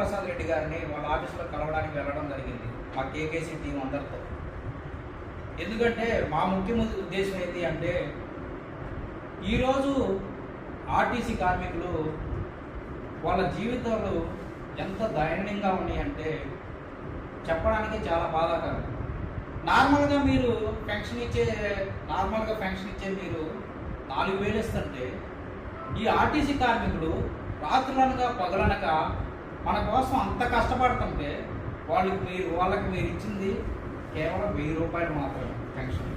రాంప్రసాద్ రెడ్డి గారిని వాళ్ళ ఆఫీస్లో కలవడానికి వెళ్ళడం జరిగింది మా కేకేసీ టీం అందరితో. ఎందుకంటే మా ముఖ్య ఉద్దేశం ఏంటి అంటే, ఈరోజు ఆర్టీసీ కార్మికులు వాళ్ళ జీవితాలు ఎంత దయనీయంగా ఉన్నాయంటే చెప్పడానికి చాలా బాధాకరం. నార్మల్గా పెన్షన్ ఇచ్చే మీరు 4,000 ఇస్తుంటే, ఈ ఆర్టీసీ కార్మికులు రాత్రులనగా పగలనక మన కోసం అంత కష్టపడుతుంటే వాళ్ళకి మీరు ఇచ్చింది కేవలం 1,000 రూపాయలు మాత్రమే పెన్షన్.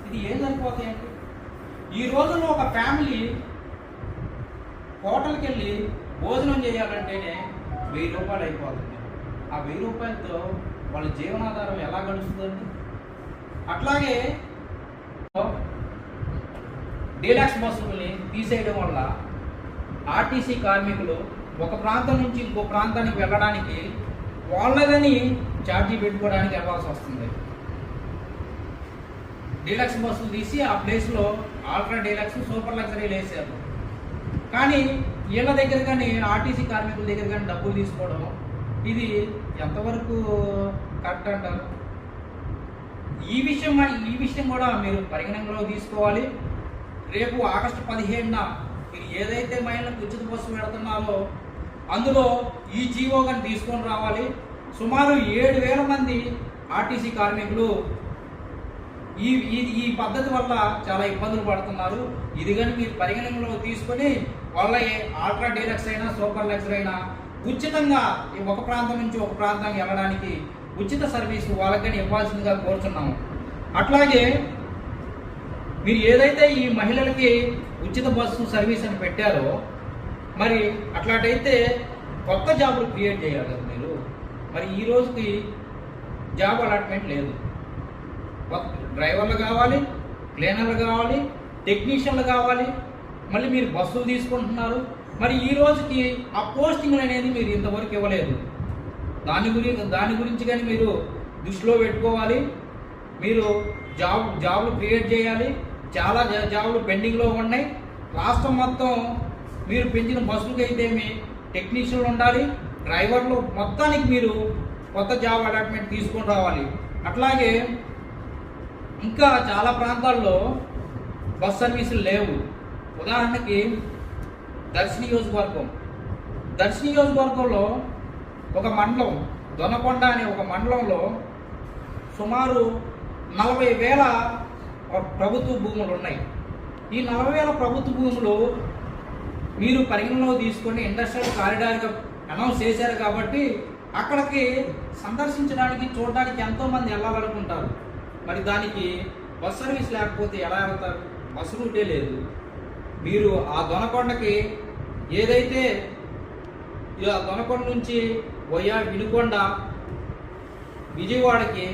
ఇది ఏం సరిపోతాయండి? ఈ రోజుల్లో ఒక ఫ్యామిలీ హోటల్కి వెళ్ళి భోజనం చేయాలంటేనే 1,000 రూపాయలు అయిపోతుంది. ఆ 1,000 రూపాయలతో వాళ్ళ జీవనాధారం ఎలా గడుస్తుందండి? అట్లాగే డీలక్స్ బస్సుల్ని తీసేయడం వల్ల ఆర్టీసీ కార్మికులు ఒక ప్రాంతం నుంచి ఇంకో ప్రాంతానికి వెళ్ళడానికి వాళ్ళదని ఛార్జీ పెట్టుకోవడానికి వెళ్ళాల్సి వస్తుంది. డీలక్స్ బస్సులు తీసి ఆ ప్లేస్లో ఆల్ట్రా డీలక్స్, సూపర్ లగ్జరీలు వేసారు. కానీ వీళ్ళ దగ్గర కానీ ఆర్టీసీ కార్మికుల దగ్గర కానీ డబ్బులు తీసుకోవడం ఇది ఎంతవరకు కరెక్ట్ అంటారు? ఈ విషయం కూడా మీరు పరిగణనలో తీసుకోవాలి. రేపు ఆగస్టు 15న మీరు ఏదైతే మహిళలకు ఉచిత బస్సు పెడుతున్నారో అందులో ఈ జీవో కానీ తీసుకొని రావాలి. సుమారు 7,000 మంది ఆర్టీసీ కార్మికులు ఈ పద్ధతి వల్ల చాలా ఇబ్బందులు పడుతున్నారు. ఇది కానీ మీరు పరిగణనలో తీసుకొని వాళ్ళ ఆల్ట్రా డీలక్స్ అయినా సూపర్ లగ్జరీ అయినా ఉచితంగా ఒక ప్రాంతం నుంచి ఒక ప్రాంతానికి వెళ్ళడానికి ఉచిత సర్వీసు వాళ్ళకి కానీ ఇవ్వాల్సిందిగా కోరుతున్నాము. అట్లాగే మీరు ఏదైతే ఈ మహిళలకి ఉచిత బస్సు సర్వీస్ అని పెట్టారో మరి అట్లాంటైతే కొత్త జాబులు క్రియేట్ చేయాలి కదా మీరు. మరి ఈ రోజుకి జాబ్ అలాట్మెంట్ లేదు. డ్రైవర్లు కావాలి, క్లీనర్లు కావాలి, టెక్నీషియన్లు కావాలి, మళ్ళీ మీరు బస్సులు తీసుకుంటున్నారు. మరి ఈ రోజుకి ఆ పోస్టింగ్లు అనేది మీరు ఇంతవరకు ఇవ్వలేదు. దాని గురించి కానీ మీరు దృష్టిలో పెట్టుకోవాలి. మీరు జాబులు క్రియేట్ చేయాలి. చాలా జాబులు పెండింగ్లో ఉన్నాయి. రాష్ట్రం మొత్తం మీరు పెంచిన బస్సులకి అయితే మీ టెక్నీషియన్లు ఉండాలి, డ్రైవర్లు మొత్తానికి మీరు కొత్త జాబ్ అలాట్మెంట్ తీసుకొని రావాలి. అట్లాగే ఇంకా చాలా ప్రాంతాల్లో బస్ సర్వీసులు లేవు. ఉదాహరణకి దర్శి నియోజకవర్గంలో ఒక మండలం దొనకొండ అనే ఒక మండలంలో సుమారు 40,000 ప్రభుత్వ భూములు ఉన్నాయి. ఈ 40,000 ప్రభుత్వ భూములు మీరు పరిగణలో తీసుకొని ఇండస్ట్రియల్ కారిడార్గా అనౌన్స్ చేశారు కాబట్టి అక్కడికి సందర్శించడానికి చూడడానికి ఎంతోమంది వెళ్ళాలనుకుంటారు. మరి దానికి బస్ సర్వీస్ లేకపోతే ఎలా వెళ్తారు? బస్సు రూటే లేదు. మీరు ఆ దొనకొండకి ఏదైతే దొనకొండ నుంచి వినుకొండ, విజయవాడకి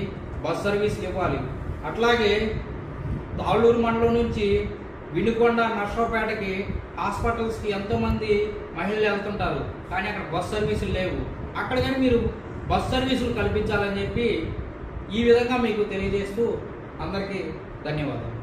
బస్ సర్వీస్ ఇవ్వాలి. అట్లాగే తాళ్ళూరు మండలం నుంచి వినుకొండ, నర్సరావుపేటకి హాస్పిటల్స్కి ఎంతోమంది మహిళలు వెళ్తుంటారు. కానీ అక్కడ బస్ సర్వీసులు లేవు. అక్కడ కానీ మీరు బస్ సర్వీసులు కల్పించాలని చెప్పి ఈ విధంగా మీకు తెలియజేస్తూ అందరికీ ధన్యవాదాలు.